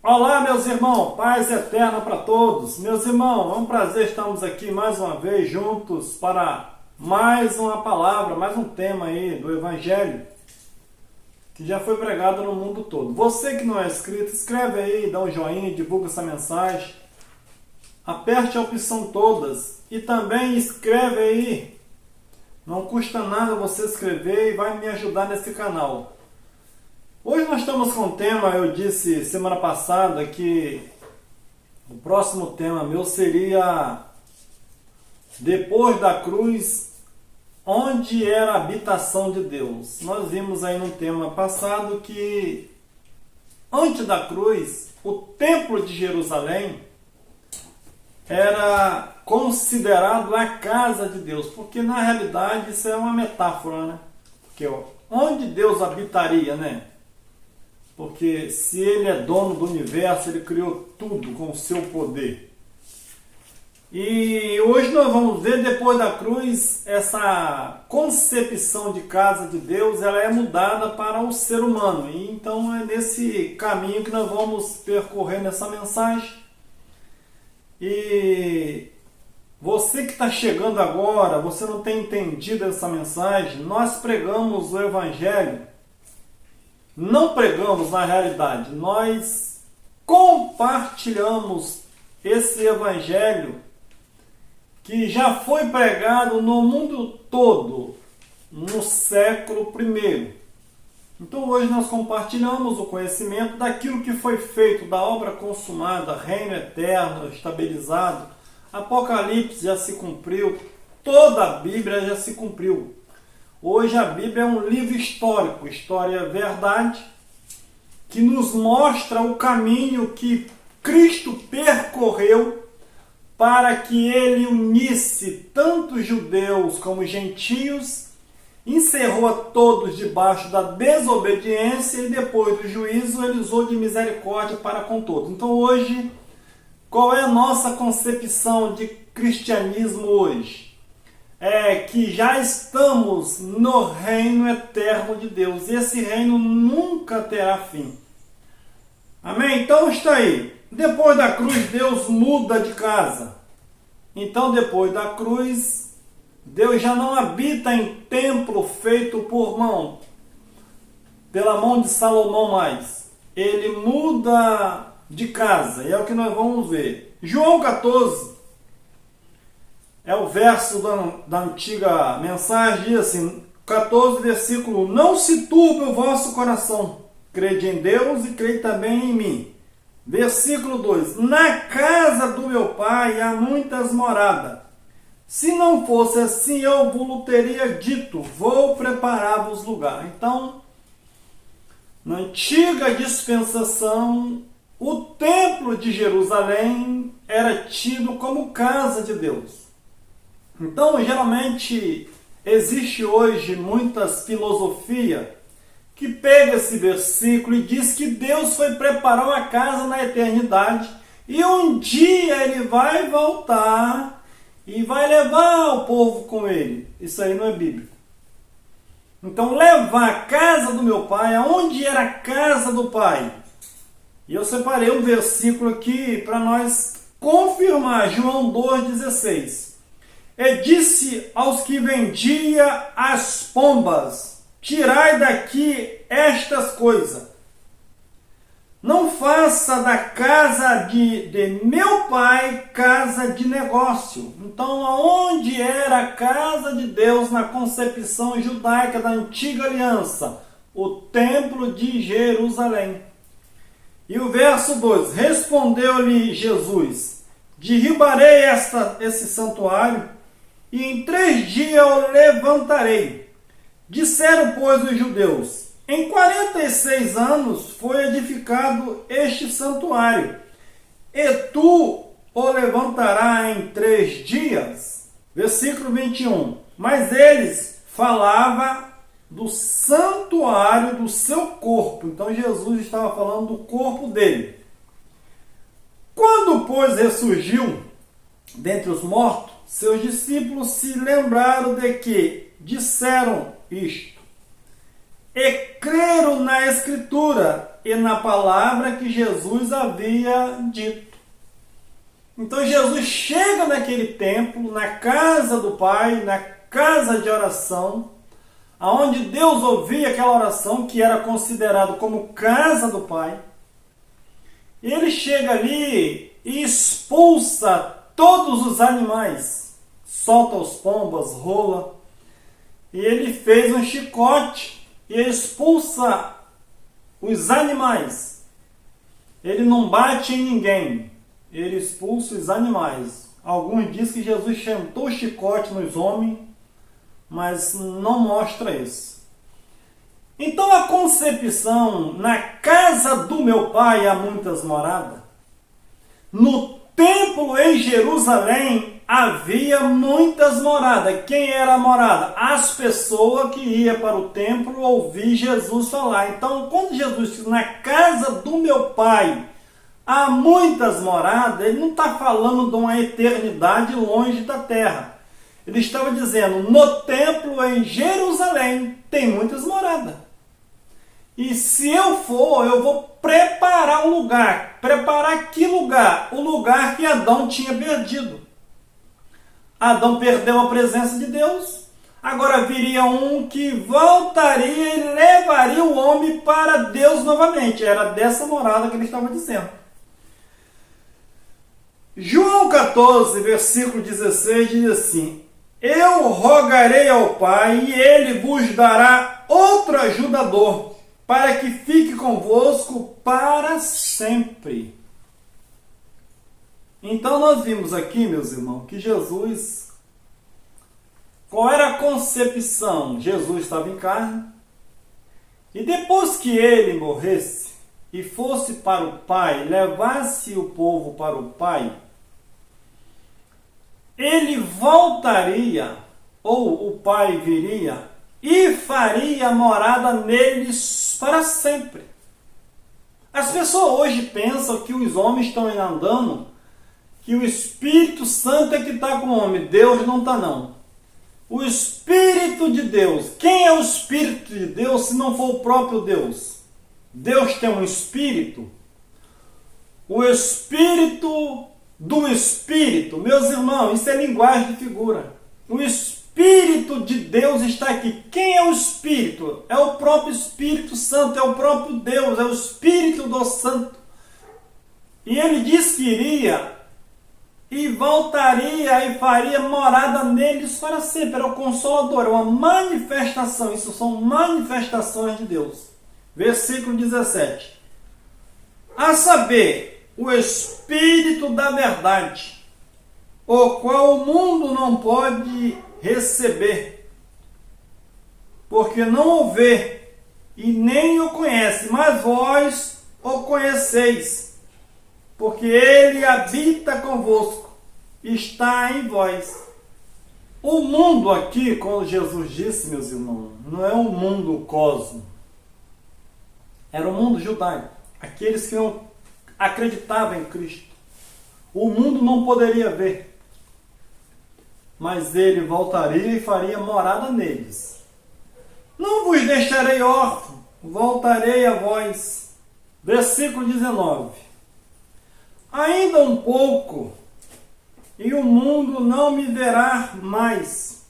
Olá, meus irmãos, paz eterna para todos. Meus irmãos, é um prazer estarmos aqui mais uma vez juntos para mais uma palavra, mais um tema aí do Evangelho que já foi pregado no mundo todo. Você que não é inscrito, escreve aí, dá um joinha, divulga essa mensagem, aperte a opção todas e também escreve aí. Não custa nada você escrever e vai me ajudar nesse canal. Hoje nós estamos com um tema, eu disse semana passada que o próximo tema meu seria depois da cruz, onde era a habitação de Deus. Nós vimos aí no tema passado que antes da cruz, o templo de Jerusalém era considerado a casa de Deus, porque na realidade isso é uma metáfora, né? Porque onde Deus habitaria, né? Porque se ele é dono do universo, ele criou tudo com o seu poder. E hoje nós vamos ver, depois da cruz, essa concepção de casa de Deus, ela é mudada para o ser humano. E então é nesse caminho que nós vamos percorrer nessa mensagem. E você que está chegando agora, você não tem entendido essa mensagem, nós pregamos o Evangelho. Não pregamos na realidade, nós compartilhamos esse Evangelho que já foi pregado no mundo todo, no século I. Então hoje nós compartilhamos o conhecimento daquilo que foi feito, da obra consumada, reino eterno, estabilizado, Apocalipse já se cumpriu, toda a Bíblia já se cumpriu. Hoje a Bíblia é um livro histórico, história verdade, que nos mostra o caminho que Cristo percorreu para que ele unisse tanto judeus como gentios, encerrou a todos debaixo da desobediência e depois do juízo ele usou de misericórdia para com todos. Então hoje, qual é a nossa concepção de cristianismo hoje? É que já estamos no reino eterno de Deus. E esse reino nunca terá fim. Amém? Então está aí. Depois da cruz, Deus muda de casa. Então, depois da cruz, Deus já não habita em templo feito por mão, pela mão de Salomão mais. Ele muda de casa. E é o que nós vamos ver. João 14. É o verso da antiga mensagem, diz assim, 14, versículo 1. Não se turbe o vosso coração, crede em Deus e crede também em mim. Versículo 2. Na casa do meu pai há muitas moradas. Se não fosse assim, eu vos teria dito, vou preparar-vos lugar. Então, na antiga dispensação, o templo de Jerusalém era tido como casa de Deus. Então, geralmente, existe hoje muitas filosofias que pegam esse versículo e diz que Deus foi preparar uma casa na eternidade e um dia ele vai voltar e vai levar o povo com ele. Isso aí não é bíblico. Então, levar a casa do meu pai, aonde era a casa do pai? E eu separei um versículo aqui para nós confirmar, João 2,16. E disse aos que vendia as pombas, tirai daqui estas coisas. Não faça da casa de meu pai casa de negócio. Então, aonde era a casa de Deus na concepção judaica da antiga aliança? O templo de Jerusalém. E o verso 2, respondeu-lhe Jesus, derribarei esse santuário, e em 3 dias eu levantarei. Disseram, pois, os judeus, em 46 anos foi edificado este santuário, e tu o levantarás em 3 dias? Versículo 21. Mas eles falavam do santuário do seu corpo. Então Jesus estava falando do corpo dele. Quando, pois, ressurgiu dentre os mortos, seus discípulos se lembraram de que disseram isto, e creram na Escritura e na palavra que Jesus havia dito. Então Jesus chega naquele templo, na casa do Pai, na casa de oração, aonde Deus ouvia aquela oração, que era considerado como casa do Pai. Ele chega ali e expulsa todos os animais, solta os pombas, rola, e ele fez um chicote e expulsa os animais. Ele não bate em ninguém, ele expulsa os animais. Alguns dizem que Jesus sentou o chicote nos homens, mas não mostra isso. Então a concepção, na casa do meu Pai há muitas moradas. No templo em Jerusalém havia muitas moradas. Quem era a morada? As pessoas que iam para o templo ouvir Jesus falar. Então, quando Jesus diz, na casa do meu Pai há muitas moradas, ele não está falando de uma eternidade longe da terra. Ele estava dizendo, no templo em Jerusalém tem muitas moradas. E se eu for, eu vou preparar um lugar. Preparar que lugar? O lugar que Adão tinha perdido. Adão perdeu a presença de Deus. Agora viria um que voltaria e levaria o homem para Deus novamente. Era dessa morada que ele estava dizendo. João 14, versículo 16 diz assim: eu rogarei ao Pai e ele vos dará outro ajudador, para que fique convosco para sempre. Então nós vimos aqui, meus irmãos, que Jesus, qual era a concepção? Jesus estava em carne, e depois que ele morresse e fosse para o Pai, levasse o povo para o Pai, ele voltaria, ou o Pai viria, e faria morada neles para sempre. As pessoas hoje pensam que os homens estão andando, que o Espírito Santo é que está com o homem. Deus não está, não. O Espírito de Deus. Quem é o Espírito de Deus se não for o próprio Deus? Deus tem um Espírito. O Espírito do Espírito. Meus irmãos, isso é linguagem de figura. O Espírito de Deus está aqui. Quem é o Espírito? É o próprio Espírito Santo, é o próprio Deus, é o Espírito do Santo. E ele disse que iria e voltaria e faria morada neles para sempre. Era o Consolador, é uma manifestação. Isso são manifestações de Deus. Versículo 17. A saber, o Espírito da verdade, o qual o mundo não pode receber, porque não o vê e nem o conhece, mas vós o conheceis, porque ele habita convosco, está em vós. O mundo aqui, quando Jesus disse, meus irmãos, não é um mundo cosmo, era o mundo judaico, aqueles que não acreditavam em Cristo. O mundo não poderia ver, mas ele voltaria e faria morada neles. Não vos deixarei órfão, voltarei a vós. Versículo 19. Ainda um pouco, e o mundo não me verá mais,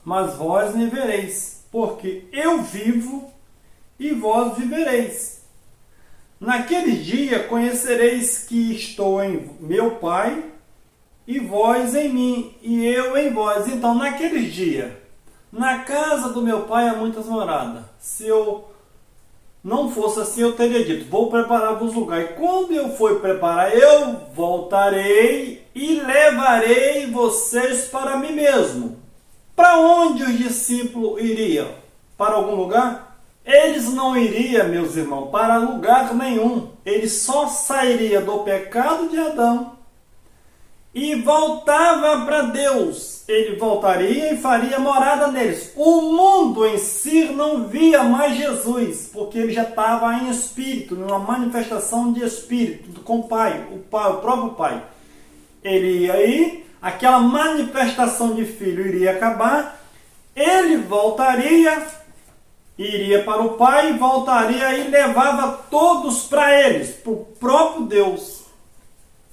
mas vós me vereis, porque eu vivo e vós vivereis. Naquele dia conhecereis que estou em meu Pai, e vós em mim, e eu em vós. Então, naquele dia, na casa do meu Pai há muitas moradas. Se eu não fosse assim, eu teria dito, vou preparar-vos lugar. E quando eu for preparar, eu voltarei e levarei vocês para mim mesmo. Para onde os discípulos iriam? Para algum lugar? Eles não iriam, meus irmãos, para lugar nenhum. Eles só sairiam do pecado de Adão e voltava para Deus. Ele voltaria e faria morada neles. O mundo em si não via mais Jesus, porque ele já estava em espírito, numa manifestação de espírito com o Pai, o próprio Pai. Ele ia aí, aquela manifestação de filho iria acabar, ele voltaria iria para o Pai, voltaria e levava todos para eles, para o próprio Deus.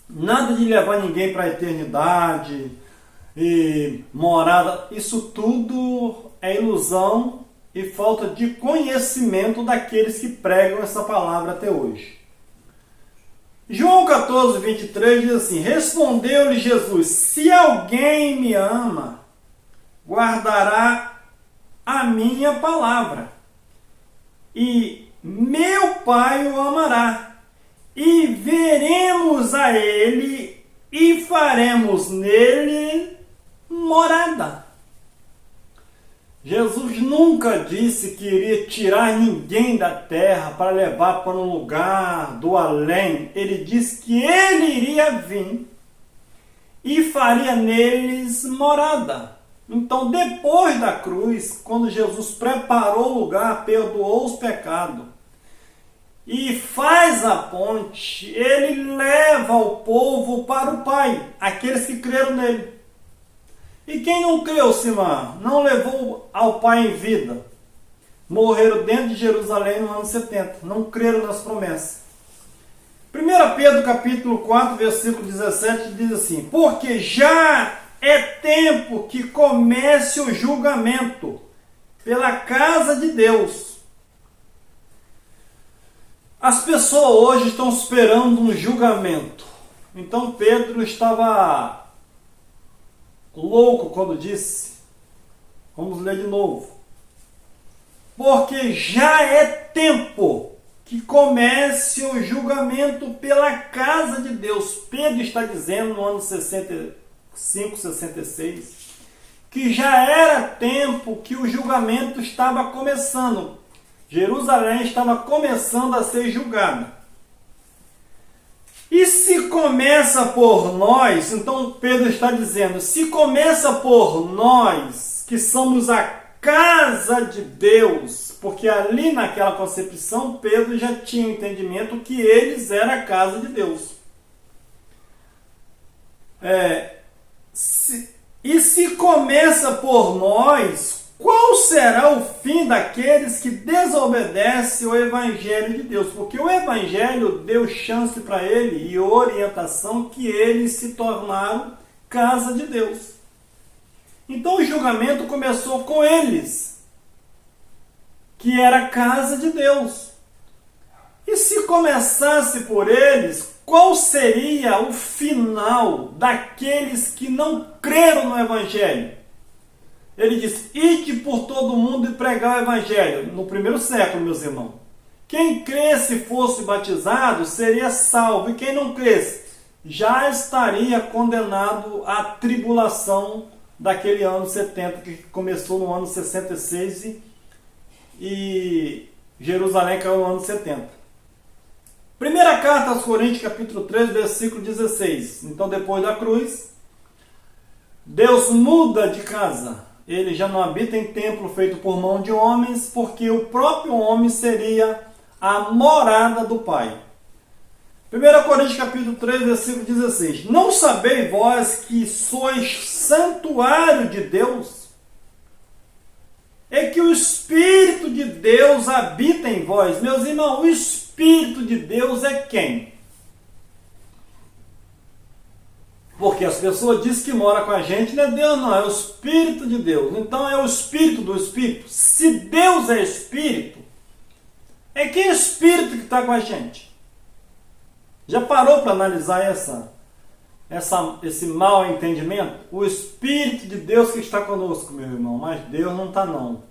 Nada de levar ninguém para a eternidade e morada. Isso tudo é ilusão e falta de conhecimento daqueles que pregam essa palavra até hoje. João 14, 23 diz assim: respondeu-lhe Jesus: se alguém me ama, guardará a minha palavra, e meu Pai o amará, e veremos a ele e faremos nele morada. Jesus nunca disse que iria tirar ninguém da terra para levar para um lugar do além. Ele disse que ele iria vir e faria neles morada. Então, depois da cruz, quando Jesus preparou o lugar, perdoou os pecados e faz a ponte, ele leva o povo para o Pai, aqueles que creram nele. E quem não creu, Simar, não levou ao Pai em vida, morreram dentro de Jerusalém no ano 70, não creram nas promessas. 1 Pedro capítulo 4, versículo 17 diz assim: porque já é tempo que comece o julgamento pela casa de Deus. As pessoas hoje estão esperando um julgamento. Então Pedro estava louco quando disse, vamos ler de novo, porque já é tempo que comece o julgamento pela casa de Deus. Pedro está dizendo no ano 65, 66, que já era tempo que o julgamento estava começando. Jerusalém estava começando a ser julgada. E se começa por nós, então Pedro está dizendo, se começa por nós, que somos a casa de Deus, porque ali naquela concepção Pedro já tinha entendimento que eles eram a casa de Deus. E se começa por nós, qual será o fim daqueles que desobedecem o Evangelho de Deus? Porque o Evangelho deu chance para ele e orientação que eles se tornaram casa de Deus. Então o julgamento começou com eles, que era casa de Deus. E se começasse por eles, qual seria o final daqueles que não creram no Evangelho? Ele diz, ide por todo mundo e pregar o Evangelho. No primeiro século, meus irmãos. Quem cresce e fosse batizado seria salvo. E quem não cresce já estaria condenado à tribulação daquele ano 70, que começou no ano 66 e Jerusalém caiu no ano 70. Primeira carta aos Coríntios, capítulo 3, versículo 16. Então, depois da cruz, Deus muda de casa. Ele já não habita em templo feito por mão de homens, porque o próprio homem seria a morada do Pai. 1 Coríntios capítulo 3, versículo 16. Não sabeis vós que sois santuário de Deus? É que o Espírito de Deus habita em vós. Meus irmãos, o Espírito de Deus é quem? Porque as pessoas dizem que mora com a gente, não é Deus não, é o Espírito de Deus. Então é o Espírito do Espírito. Se Deus é Espírito, é que Espírito que está com a gente. Já parou para analisar esse mau entendimento? O Espírito de Deus que está conosco, meu irmão, mas Deus não está não.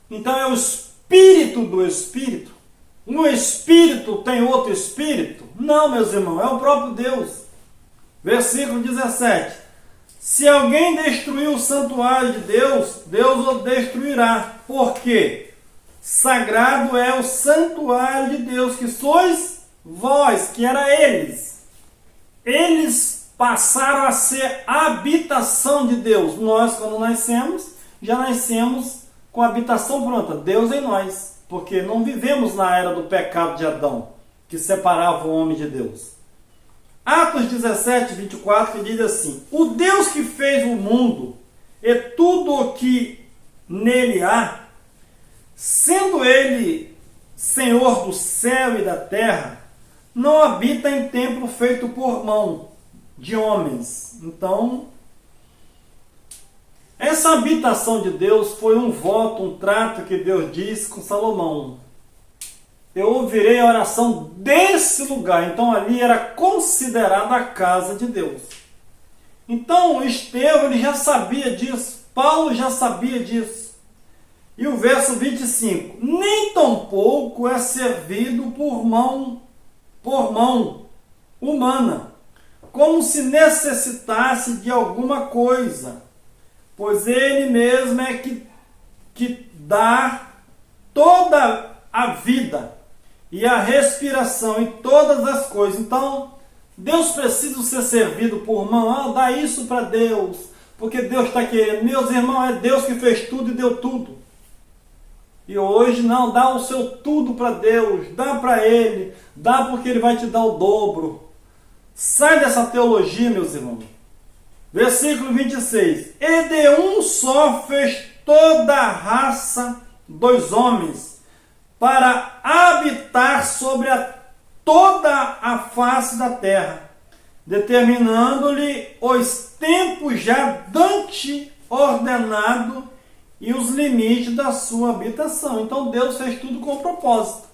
Então é o Espírito do Espírito. Um Espírito tem outro Espírito? Não, meus irmãos, é o próprio Deus. Versículo 17. Se alguém destruir o santuário de Deus, Deus o destruirá. Por quê? Sagrado é o santuário de Deus, que sois vós, que era eles. Eles passaram a ser a habitação de Deus. Nós, quando nascemos, já nascemos com a habitação pronta, Deus em nós. Porque não vivemos na era do pecado de Adão, que separava o homem de Deus. Atos 17, 24, que diz assim: o Deus que fez o mundo e tudo o que nele há, sendo ele Senhor do céu e da terra, não habita em templo feito por mão de homens. Então, essa habitação de Deus foi um voto, um trato que Deus disse com Salomão. Eu ouvirei a oração desse lugar. Então ali era considerada a casa de Deus. Então Estevão ele já sabia disso, Paulo já sabia disso. E o verso 25: nem tampouco é servido por mão humana, como se necessitasse de alguma coisa, pois ele mesmo é que dá toda a vida e a respiração e todas as coisas. Então, Deus precisa ser servido por mão. Dá isso para Deus, porque Deus está querendo. Meus irmãos, é Deus que fez tudo e deu tudo. E hoje não, dá o seu tudo para Deus, dá para Ele, dá porque Ele vai te dar o dobro. Sai dessa teologia, meus irmãos. Versículo 26. E de um só fez toda a raça dos homens, para habitar sobre toda a face da terra, determinando-lhe os tempos já dante ordenado e os limites da sua habitação. Então Deus fez tudo com propósito.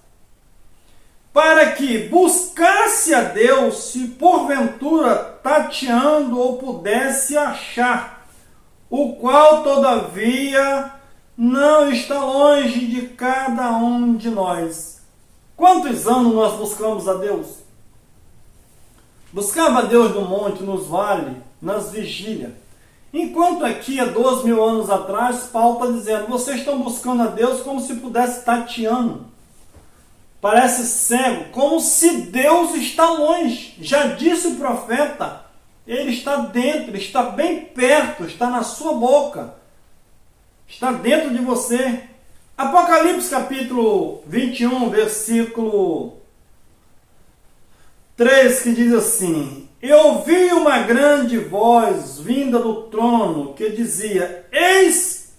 Para que buscasse a Deus, se porventura tateando ou pudesse achar, o qual todavia não está longe de cada um de nós. Quantos anos nós buscamos a Deus? Buscava a Deus no monte, nos vales, nas vigílias. Enquanto aqui, há 2.000 anos atrás, Paulo está dizendo, vocês estão buscando a Deus como se pudesse tateando. Parece cego, como se Deus está longe. Já disse o profeta, Ele está dentro, Ele está bem perto, está na sua boca. Está dentro de você. Apocalipse capítulo 21, versículo 3, que diz assim: eu ouvi uma grande voz vinda do trono que dizia: eis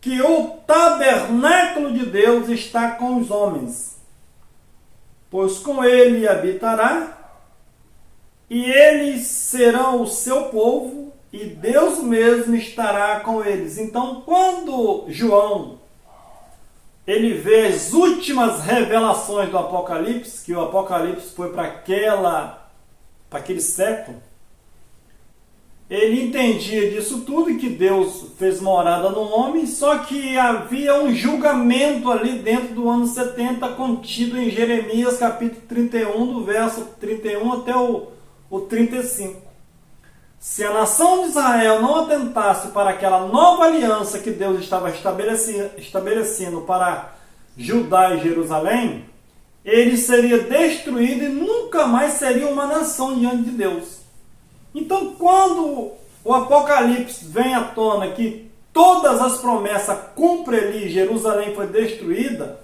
que o tabernáculo de Deus está com os homens, pois com ele habitará, e eles serão o seu povo, e Deus mesmo estará com eles. Então, quando João ele vê as últimas revelações do Apocalipse, que o Apocalipse foi para aquele século, ele entendia disso tudo e que Deus fez morada no homem, só que havia um julgamento ali dentro do ano 70 contido em Jeremias capítulo 31, do verso 31 até o 35. Se a nação de Israel não atentasse para aquela nova aliança que Deus estava estabelecendo para Judá e Jerusalém, ele seria destruído e nunca mais seria uma nação diante de Deus. Então, quando o Apocalipse vem à tona que todas as promessas cumprem ali, Jerusalém foi destruída,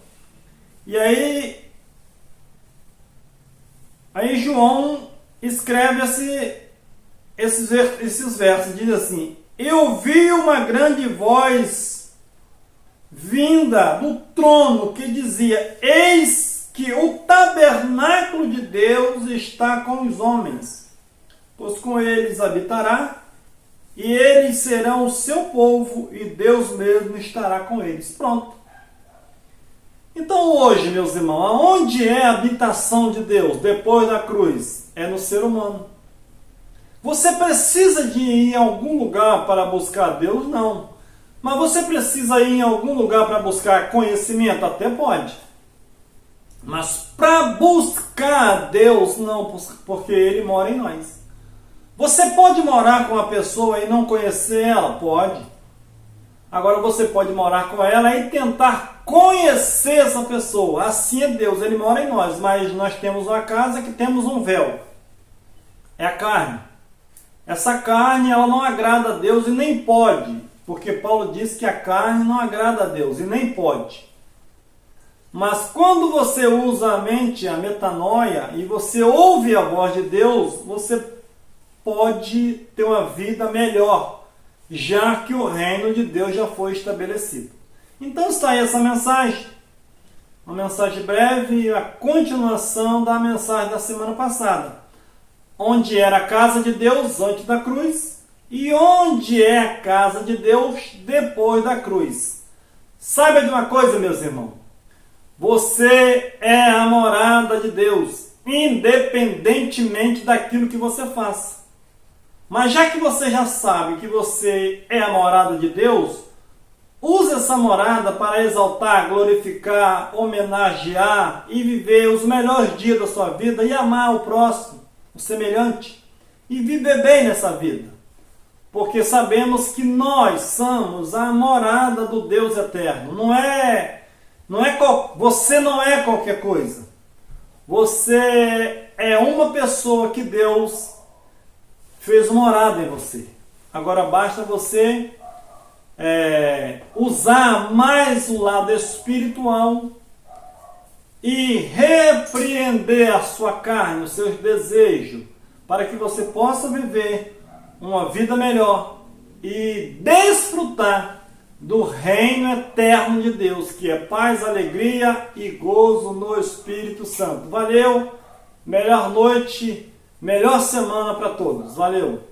e aí João escreve esses versos, diz assim: eu vi uma grande voz vinda do trono que dizia: eis que o tabernáculo de Deus está com os homens, pois com eles habitará, e eles serão o seu povo, e Deus mesmo estará com eles. Pronto. Então hoje, meus irmãos, aonde é a habitação de Deus depois da cruz? É no ser humano. Você precisa de ir em algum lugar para buscar Deus? Não. Mas você precisa ir em algum lugar para buscar conhecimento? Até pode. Mas para buscar Deus, não, porque Ele mora em nós. Você pode morar com uma pessoa e não conhecer ela? Pode. Agora você pode morar com ela e tentar conhecer essa pessoa. Assim é Deus, Ele mora em nós. Mas nós temos uma casa que temos um véu. É a carne. Essa carne, ela não agrada a Deus e nem pode, porque Paulo diz que a carne não agrada a Deus e nem pode. Mas quando você usa a mente, a metanoia, e você ouve a voz de Deus, você pode ter uma vida melhor, já que o reino de Deus já foi estabelecido. Então está aí essa mensagem. Uma mensagem breve, a continuação da mensagem da semana passada. Onde era a casa de Deus antes da cruz e onde é a casa de Deus depois da cruz. Saiba de uma coisa, meus irmãos. Você é a morada de Deus, independentemente daquilo que você faça. Mas já que você já sabe que você é a morada de Deus, use essa morada para exaltar, glorificar, homenagear e viver os melhores dias da sua vida e amar o próximo, o semelhante, e viver bem nessa vida. Porque sabemos que nós somos a morada do Deus eterno. Você não é qualquer coisa. Você é uma pessoa que Deus fez morada em você. Agora basta você usar mais o lado espiritual e repreender a sua carne, os seus desejos, para que você possa viver uma vida melhor e desfrutar do reino eterno de Deus, que é paz, alegria e gozo no Espírito Santo. Valeu, melhor noite, melhor semana para todos. Valeu!